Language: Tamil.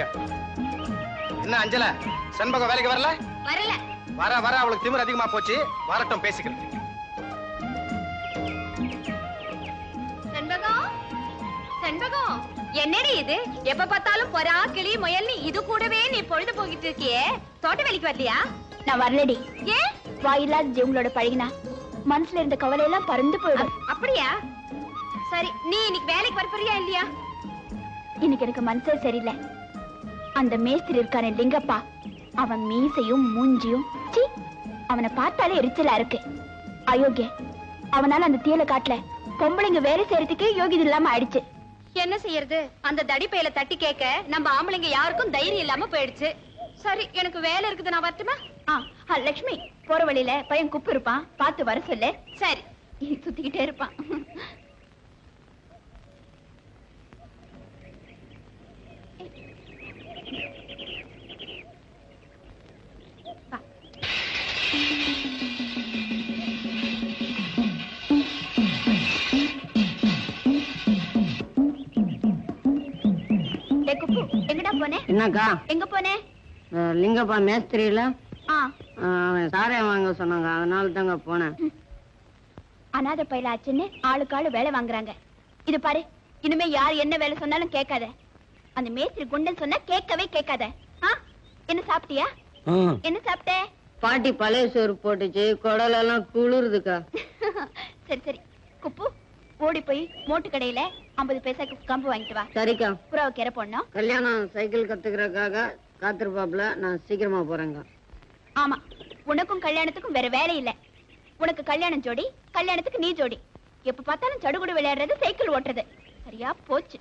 வாங்க. என்ன அஞ்சல, செண்பகம் வேலைக்கு வரல? வரல. வர வர அவளுக்கு திமிர் அதிகமா போச்சு. வரட்டும், பேசிக்கிறேன். செண்பகம், செண்பகம், என்னடி இது? எப்ப பார்த்தாலும் பொறா கிளி முயல்னு இது கூடவே நீ பொழுது போகிட்டு இருக்கியே, தோட்ட வேலைக்கு வரலையா? நான் வரலடி. ஏன்? வாயில்லாத ஜீவங்களோட பழகினா மனசுல இருந்த கவலை எல்லாம் பறந்து போயிடும். அப்படியா? சரி, நீ இன்னைக்கு வேலைக்கு வரப்போறியா இல்லையா? இன்னைக்கு எனக்கு மனசே சரியில்லை. அந்த மேஸ்திரி இருக்கானே லிங்கப்பா, அவன் மீசையும் மூஞ்சியும் சீ, அவனை பார்த்தாலே எரிச்சலா இருக்கு. அயோக்கிய. அவனால அந்த தீயல காட்டல பொம்பளைங்க வேலை செய்யறதுக்கே யோகிது இல்லாம ஆயிடுச்சு. என்ன செய்யறது? அந்த தடிப்பையில தட்டி கேட்க நம்ம ஆம்பளைங்க யாருக்கும் தைரியம் இல்லாம போயிடுச்சு. சரி, எனக்கு வேலை இருக்குது, நான் வரட்டுமா? லட்சுமி, போற வழியில பையன் குப்பு இருப்பான், பார்த்து வர சொல்லு. சரி. சுத்திக்கிட்டே இருப்பான். எங்கடா போனே? என்னக்கா? எங்க போனே? லிங்கப்பா மேஸ்திரியில சாராயம் வாங்க சொன்னாங்க, அதனால தாங்க போனேன். அனாதை பையில ஆச்சுன்னு ஆளுக்கு ஆளு வேலை வாங்குறாங்க. இது பாரு, இனிமே யார் என்ன வேலை சொன்னாலும் கேட்காத. அந்த மேஸ்திரி குண்டன் சொன்னா கேட்கவே கேட்காத. என்ன சாப்பிட்டியா? என்ன சாப்பிட்ட? பாட்டி பழைய சோறு போட்டுச்சு, குடலெல்லாம் குளிருதுக்கா. சரி சரி, குப்பு ஓடி போய் மோட்டு கடையில 50 பைசாக்கு கம்பு வாங்கிட்டு வா. சரிக்கா. புறாவை கீரை போடணும். கல்யாணம் சைக்கிள் கத்துக்கிறதுக்காக காத்திருப்பாப்ல, நான் சீக்கிரமா போறேங்க. ஆமா, உனக்கும் கல்யாணத்துக்கும் வேற வேலை இல்ல. உனக்கு கல்யாணம் ஜோடி, கல்யாணத்துக்கு நீ ஜோடி. எப்ப பார்த்தாலும் சடுகுடு விளையாடுறது, சைக்கிள் ஓட்டுறது. சரியா போச்சு.